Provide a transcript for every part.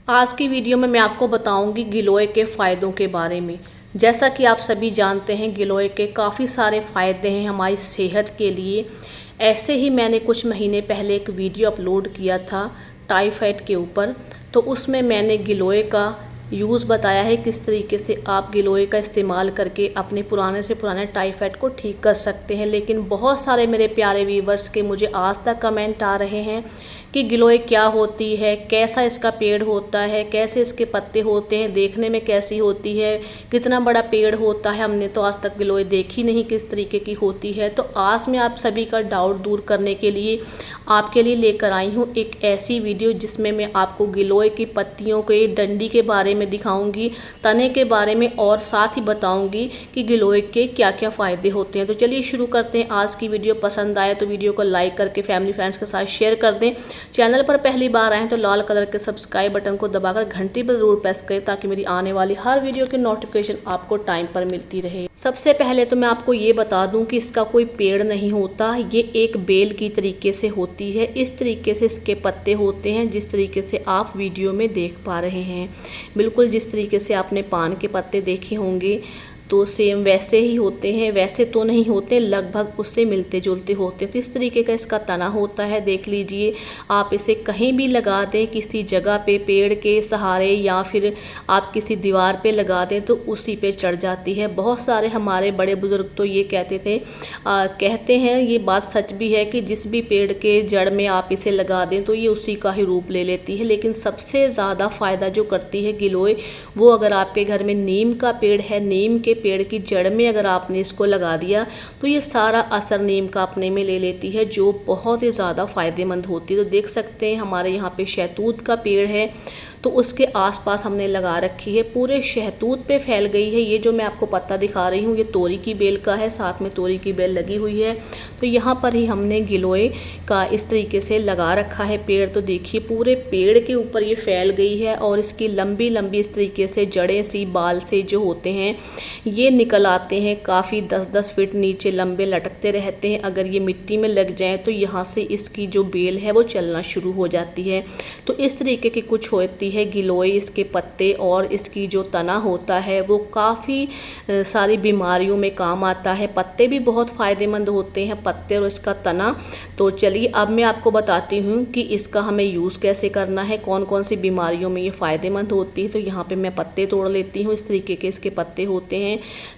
आज की वीडियो में मैं आपको बताऊंगी गिलोय के फ़ायदों के बारे में। जैसा कि आप सभी जानते हैं, गिलोय के काफ़ी सारे फ़ायदे हैं हमारी सेहत के लिए। ऐसे ही मैंने कुछ महीने पहले एक वीडियो अपलोड किया था टाइफाइड के ऊपर, तो उसमें मैंने गिलोय का यूज़ बताया है किस तरीके से आप गिलोय का इस्तेमाल करके अपने पुराने से पुराने टाइफाइड को ठीक कर सकते हैं। लेकिन बहुत सारे मेरे प्यारे व्यूवर्स के मुझे आज तक कमेंट आ रहे हैं कि गिलोय क्या होती है, कैसा इसका पेड़ होता है, कैसे इसके पत्ते होते हैं, देखने में कैसी होती है, कितना बड़ा पेड़ होता है। हमने तो आज तक गिलोय देखी नहीं किस तरीके की होती है। तो आज मैं आप सभी का डाउट दूर करने के लिए आपके लिए लेकर आई हूँ एक ऐसी वीडियो जिसमें मैं आपको गिलोय की पत्तियों के डंडी के बारे में दिखाऊंगी, तने के बारे में, और साथ ही बताऊंगी कि गिलोय के क्या क्या फ़ायदे होते हैं। तो चलिए शुरू करते हैं आज की वीडियो। पसंद आए तो वीडियो को लाइक करके फैमिली फ्रेंड्स के साथ शेयर कर दें। चैनल पर पहली बार आए तो लाल कलर के सब्सक्राइब बटन को दबाकर घंटी पर जरूर प्रेस करें ताकि मेरी आने वाली हर वीडियो की नोटिफिकेशन आपको टाइम पर मिलती रहे। सबसे पहले तो मैं आपको ये बता दूं कि इसका कोई पेड़ नहीं होता, ये एक बेल की तरीके से होती है। इस तरीके से इसके पत्ते होते हैं जिस तरीके से आप वीडियो में देख पा रहे हैं। बिल्कुल जिस तरीके से आपने पान के पत्ते देखे होंगे तो सेम वैसे ही होते हैं। वैसे तो नहीं होते, लगभग उससे मिलते जुलते होते हैं। तो इस तरीके का इसका तना होता है। देख लीजिए, आप इसे कहीं भी लगा दें, किसी जगह पे पेड़ के सहारे या फिर आप किसी दीवार पे लगा दें तो उसी पे चढ़ जाती है। बहुत सारे हमारे बड़े बुजुर्ग तो ये कहते हैं, ये बात सच भी है कि जिस भी पेड़ के जड़ में आप इसे लगा दें तो ये उसी का ही रूप ले लेती है। लेकिन सबसे ज़्यादा फ़ायदा जो करती है गिलोय, वो अगर आपके घर में नीम का पेड़ है, नीम के पेड़ की जड़ में अगर आपने इसको लगा दिया तो ये सारा असर नीम का अपने में ले लेती है, जो बहुत ही ज़्यादा फ़ायदेमंद होती है। तो देख सकते हैं हमारे यहाँ पे शहतूत का पेड़ है तो उसके आसपास हमने लगा रखी है, पूरे शहतूत पे फैल गई है। ये जो मैं आपको पत्ता दिखा रही हूँ ये तोरी की बेल का है, साथ में तोरी की बेल लगी हुई है। तो यहाँ पर ही हमने गिलोय का इस तरीके से लगा रखा है पेड़। तो देखिए पूरे पेड़ के ऊपर ये फैल गई है और इसकी लंबी लंबी इस तरीके से जड़ें सी बाल से जो होते हैं ये निकल आते हैं, काफ़ी 10-10 फीट नीचे लंबे लटकते रहते हैं। अगर ये मिट्टी में लग जाए तो यहाँ से इसकी जो बेल है वो चलना शुरू हो जाती है। तो इस तरीके की कुछ होती है गिलोय। इसके पत्ते और इसकी जो तना होता है वो काफ़ी सारी बीमारियों में काम आता है। पत्ते भी बहुत फ़ायदेमंद होते हैं, पत्ते और इसका तना। तो चलिए अब मैं आपको बताती हूँ कि इसका हमें यूज़ कैसे करना है, कौन कौन सी बीमारियों में ये फ़ायदेमंद होती है। तो यहाँ पे मैं पत्ते तोड़ लेती हूँ। इस तरीके के इसके पत्ते होते हैं।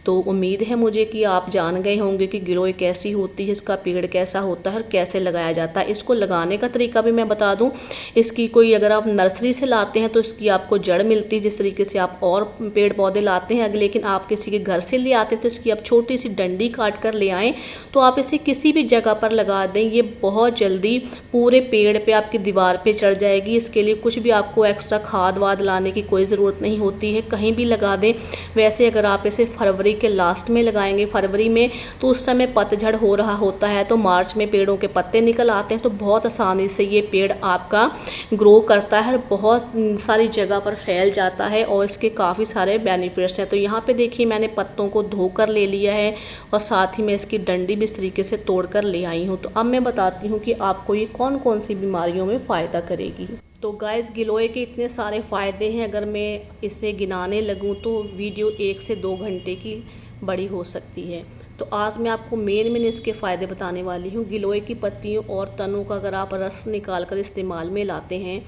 तो उम्मीद है मुझे कि आप जान गए होंगे कि गिलोय कैसी होती है, इसका पेड़ कैसा होता है और कैसे लगाया जाता है। इसको लगाने का तरीका भी मैं बता दूं। इसकी कोई अगर आप नर्सरी से लाते हैं तो इसकी आपको जड़ मिलती है, जिस तरीके से आप और पेड़ पौधे लाते हैं। लेकिन आप किसी के घर से ले आते हैं तो इसकी आप छोटी सी डंडी काट कर ले आएँ तो आप इसे किसी भी जगह पर लगा दें, ये बहुत जल्दी पूरे पेड़ पे आपकी दीवार पे चढ़ जाएगी। इसके लिए कुछ भी आपको एक्स्ट्रा खाद वाद लाने की कोई ज़रूरत नहीं होती है, कहीं भी लगा दें। वैसे अगर आप इसे फरवरी के लास्ट में लगाएंगे, फरवरी में, तो उस समय पतझड़ हो रहा होता है, तो मार्च में पेड़ों के पत्ते निकल आते हैं। तो बहुत आसानी से ये पेड़ आपका ग्रो करता है, बहुत सारी जगह पर फैल जाता है और इसके काफ़ी सारे बेनिफिट्स हैं। तो यहाँ पे देखिए मैंने पत्तों को धोकर ले लिया है और साथ ही मैं इसकी डंडी भी इस तरीके से तोड़ कर ले आई हूँ। तो अब मैं बताती हूँ कि आपको ये कौन कौन सी बीमारियों में फ़ायदा करेगी। तो गाइस, गिलोय के इतने सारे फ़ायदे हैं, अगर मैं इसे गिनाने लगूँ तो वीडियो 1 से 2 घंटे की बड़ी हो सकती है। तो आज मैं आपको मेन इसके फ़ायदे बताने वाली हूँ। गिलोय की पत्तियों और तनों का अगर आप रस निकाल कर इस्तेमाल में लाते हैं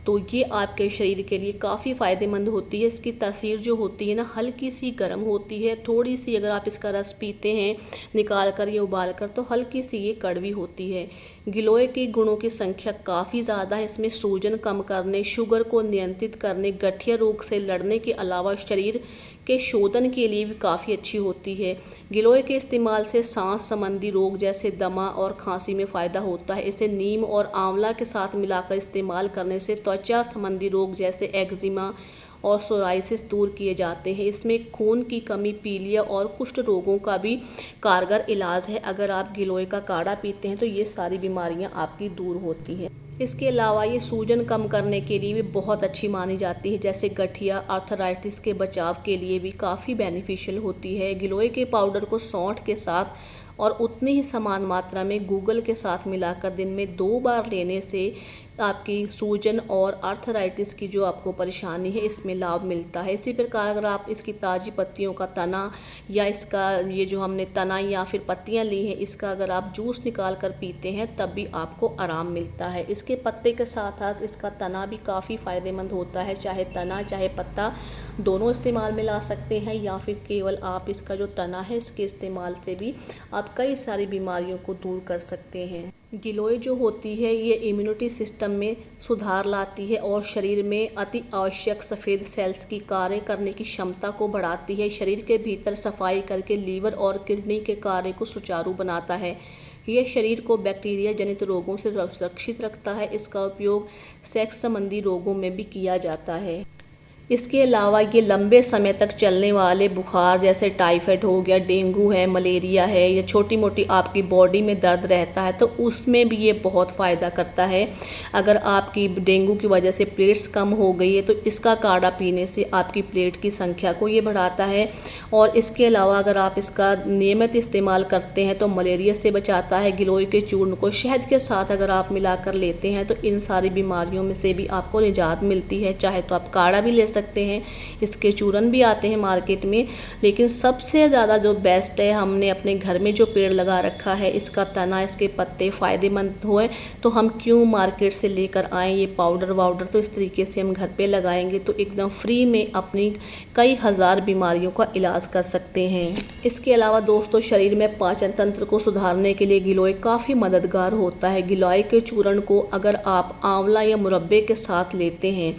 तो ये आपके शरीर के लिए काफ़ी फ़ायदेमंद होती है। इसकी तासीर जो होती है ना, हल्की सी गर्म होती है। थोड़ी सी अगर आप इसका रस पीते हैं निकाल कर या उबाल कर तो हल्की सी ये कड़वी होती है। गिलोय के गुणों की संख्या काफ़ी ज़्यादा है। इसमें सूजन कम करने, शुगर को नियंत्रित करने, गठिया रोग से लड़ने के अलावा शरीर के शोधन के लिए भी काफ़ी अच्छी होती है। गिलोय के इस्तेमाल से सांस संबंधी रोग जैसे दमा और खांसी में फ़ायदा होता है। इसे नीम और आंवला के साथ मिलाकर इस्तेमाल करने से त्वचा संबंधी रोग जैसे एक्जिमा और सोराइसिस दूर किए जाते हैं। इसमें खून की कमी, पीलिया और कुष्ठ रोगों का भी कारगर इलाज है। अगर आप गिलोय का काढ़ा पीते हैं तो ये सारी बीमारियां आपकी दूर होती हैं। इसके अलावा ये सूजन कम करने के लिए भी बहुत अच्छी मानी जाती है, जैसे गठिया आर्थराइटिस के बचाव के लिए भी काफ़ी बेनिफिशियल होती है। गिलोय के पाउडर को सौंठ के साथ और उतनी ही समान मात्रा में गूगल के साथ मिलाकर दिन में 2 बार लेने से आपकी सूजन और आर्थराइटिस की जो आपको परेशानी है इसमें लाभ मिलता है। इसी प्रकार अगर आप इसकी ताज़ी पत्तियों का तना या इसका ये जो हमने तना या फिर पत्तियां ली हैं इसका अगर आप जूस निकाल कर पीते हैं तब भी आपको आराम मिलता है। इसके पत्ते के साथ साथ इसका तना भी काफ़ी फ़ायदेमंद होता है, चाहे तना चाहे पत्ता दोनों इस्तेमाल में ला सकते हैं, या फिर केवल आप इसका जो तना है इसके इस्तेमाल से भी आप कई सारी बीमारियों को दूर कर सकते हैं। गिलोय जो होती है ये इम्यूनिटी सिस्टम में सुधार लाती है और शरीर में अति आवश्यक सफ़ेद सेल्स की कार्य करने की क्षमता को बढ़ाती है। शरीर के भीतर सफाई करके लीवर और किडनी के कार्य को सुचारू बनाता है। यह शरीर को बैक्टीरिया जनित रोगों से सुरक्षित रखता है। इसका उपयोग सेक्स संबंधी रोगों में भी किया जाता है। इसके अलावा ये लंबे समय तक चलने वाले बुखार जैसे टाइफाइड हो गया, डेंगू है, मलेरिया है या छोटी मोटी आपकी बॉडी में दर्द रहता है तो उसमें भी ये बहुत फ़ायदा करता है। अगर आपकी डेंगू की वजह से प्लेट्स कम हो गई है तो इसका काढ़ा पीने से आपकी प्लेट की संख्या को ये बढ़ाता है। और इसके अलावा अगर आप इसका नियमित इस्तेमाल करते हैं तो मलेरिया से बचाता है। गिलोय के चूर्ण को शहद के साथ अगर आप मिलाकर लेते हैं तो इन सारी बीमारियों में से भी आपको निजात मिलती है। चाहे तो आप काढ़ा भी ले सकते हैं, इसके चूरन भी आते हैं मार्केट में, लेकिन सबसे ज़्यादा जो बेस्ट है हमने अपने घर में जो पेड़ लगा रखा है इसका तना इसके पत्ते फ़ायदेमंद हुए तो हम क्यों मार्केट से लेकर आएँ ये पाउडर वाउडर। तो इस तरीके से हम घर पे लगाएंगे तो एकदम फ्री में अपनी कई हज़ार बीमारियों का इलाज कर सकते हैं। इसके अलावा दोस्तों शरीर में पाचन तंत्र को सुधारने के लिए गिलोय काफ़ी मददगार होता है। गिलोय के चूर्ण को अगर आप आंवला या मुरब्बे के साथ लेते हैं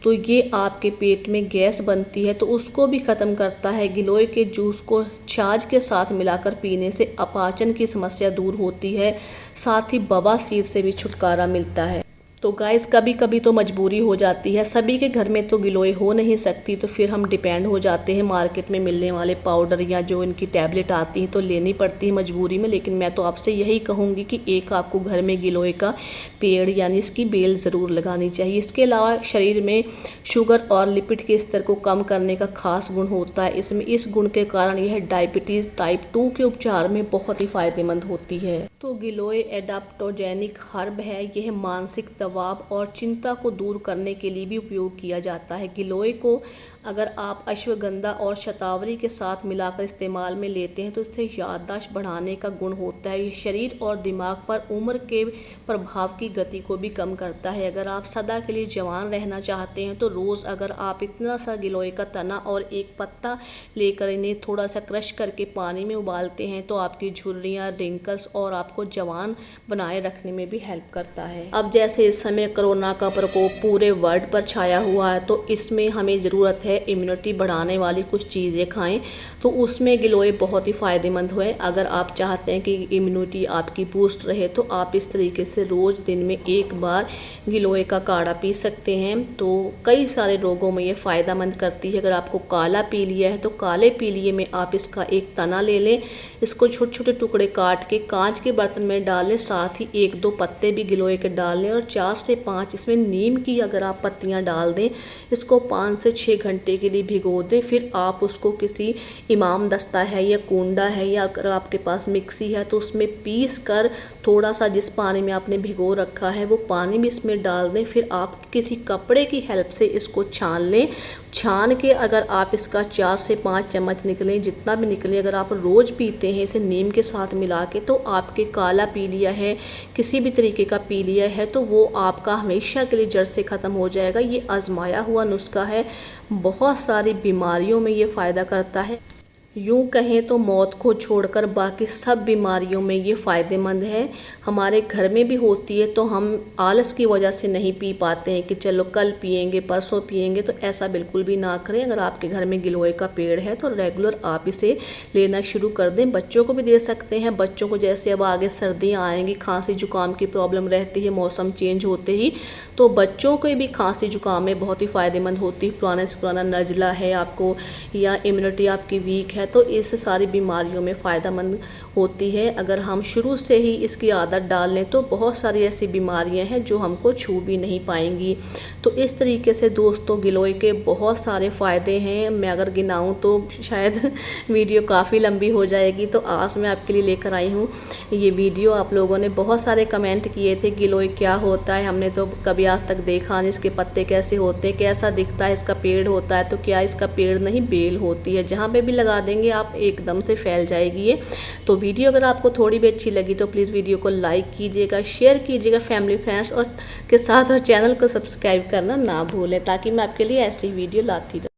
तो ये आपके पेट में गैस बनती है तो उसको भी ख़त्म करता है। गिलोय के जूस को छाछ के साथ मिलाकर पीने से अपाचन की समस्या दूर होती है, साथ ही बवासीर से भी छुटकारा मिलता है। तो गाइस कभी कभी तो मजबूरी हो जाती है, सभी के घर में तो गिलोय हो नहीं सकती, तो फिर हम डिपेंड हो जाते हैं मार्केट में मिलने वाले पाउडर या जो इनकी टैबलेट आती हैं तो लेनी पड़ती है मजबूरी में। लेकिन मैं तो आपसे यही कहूँगी कि एक आपको घर में गिलोय का पेड़ यानी इसकी बेल ज़रूर लगानी चाहिए। इसके अलावा शरीर में शुगर और लिपिड के स्तर को कम करने का खास गुण होता है इसमें। इस गुण के कारण यह डायबिटीज़ टाइप 2 के उपचार में बहुत ही फ़ायदेमंद होती है। तो गिलोय एडाप्टोजेनिक हर्ब है, यह मानसिक दबाव और चिंता को दूर करने के लिए भी उपयोग किया जाता है। गिलोय को अगर आप अश्वगंधा और शतावरी के साथ मिलाकर इस्तेमाल में लेते हैं तो इससे याददाश्त बढ़ाने का गुण होता है। ये शरीर और दिमाग पर उम्र के प्रभाव की गति को भी कम करता है। अगर आप सदा के लिए जवान रहना चाहते हैं तो रोज़ अगर आप इतना सा गिलोय का तना और एक पत्ता लेकर इन्हें थोड़ा सा क्रश करके पानी में उबालते हैं तो आपकी झुर्रियाँ, रिंकल्स और आपको जवान बनाए रखने में भी हेल्प करता है। अब जैसे इस समय कोरोना का प्रकोप पूरे वर्ल्ड पर छाया हुआ है तो इसमें हमें ज़रूरत है इम्यूनिटी बढ़ाने वाली कुछ चीज़ें खाएं, तो उसमें गिलोय बहुत ही फ़ायदेमंद है। अगर आप चाहते हैं कि इम्यूनिटी आपकी बूस्ट रहे तो आप इस तरीके से रोज़ दिन में एक बार गिलोय का काढ़ा पी सकते हैं, तो कई सारे रोगों में ये फ़ायदेमंद करती है। अगर आपको काला पीलिया है तो काले पीलिए में आप इसका एक तना ले लें, इसको छोटे छोटे टुकड़े काट के कांच के बर्तन में डालें, साथ ही 1-2 पत्ते भी गिलोय के डाल लें और 4 से 5 इसमें नीम की अगर आप पत्तियां डाल दें, इसको 5 से 6 घंटे के लिए भिगो दें। फिर आप उसको किसी इमाम दस्ता है या कूंडा है या अगर आपके पास मिक्सी है तो उसमें पीस कर थोड़ा सा जिस पानी में आपने भिगो रखा है वो पानी भी इसमें डाल दें। फिर आप किसी कपड़े की हेल्प से इसको छान लें। छान के अगर आप इसका 4 से 5 चम्मच निकलें, जितना भी निकले, अगर आप रोज़ पीते हैं इसे नीम के साथ मिला के तो आपके काला पीलिया है, किसी भी तरीके का पीलिया है तो वो आपका हमेशा के लिए जड़ से ख़त्म हो जाएगा। ये आजमाया हुआ नुस्खा है, बहुत सारी बीमारियों में ये फ़ायदा करता है। यूँ कहें तो मौत को छोड़कर बाकी सब बीमारियों में ये फ़ायदेमंद है। हमारे घर में भी होती है तो हम आलस की वजह से नहीं पी पाते हैं कि चलो कल पिएंगे, परसों पिएंगे, तो ऐसा बिल्कुल भी ना करें। अगर आपके घर में गिलोय का पेड़ है तो रेगुलर आप इसे लेना शुरू कर दें। बच्चों को भी दे सकते हैं। बच्चों को जैसे अब आगे सर्दियाँ आएंगी, खांसी जुकाम की प्रॉब्लम रहती है मौसम चेंज होते ही, तो बच्चों को भी खांसी जुकाम में बहुत ही फ़ायदेमंद होती है। पुराने से पुराना नज़ला है आपको या इम्यूनिटी आपकी वीक है है तो इस सारी बीमारियों में फ़ायदेमंद होती है। अगर हम शुरू से ही इसकी आदत डाल लें तो बहुत सारी ऐसी बीमारियां हैं जो हमको छू भी नहीं पाएंगी। तो इस तरीके से दोस्तों गिलोय के बहुत सारे फ़ायदे हैं। मैं अगर गिनाऊं तो शायद वीडियो काफ़ी लंबी हो जाएगी, तो आज मैं आपके लिए लेकर आई हूँ ये वीडियो। आप लोगों ने बहुत सारे कमेंट किए थे गिलोय क्या होता है, हमने तो कभी आज तक देखा नहीं, इसके पत्ते कैसे होते हैं, कैसा दिखता है, इसका पेड़ होता है। तो क्या इसका पेड़ नहीं, बेल होती है, जहाँ पे भी लगा देंगे आप एकदम से फैल जाएगी ये। तो वीडियो अगर आपको थोड़ी भी अच्छी लगी तो प्लीज़ वीडियो को लाइक कीजिएगा, शेयर कीजिएगा फैमिली फ्रेंड्स और के साथ, और चैनल को सब्सक्राइब करना ना भूलें ताकि मैं आपके लिए ऐसी वीडियो लाती रहूँ।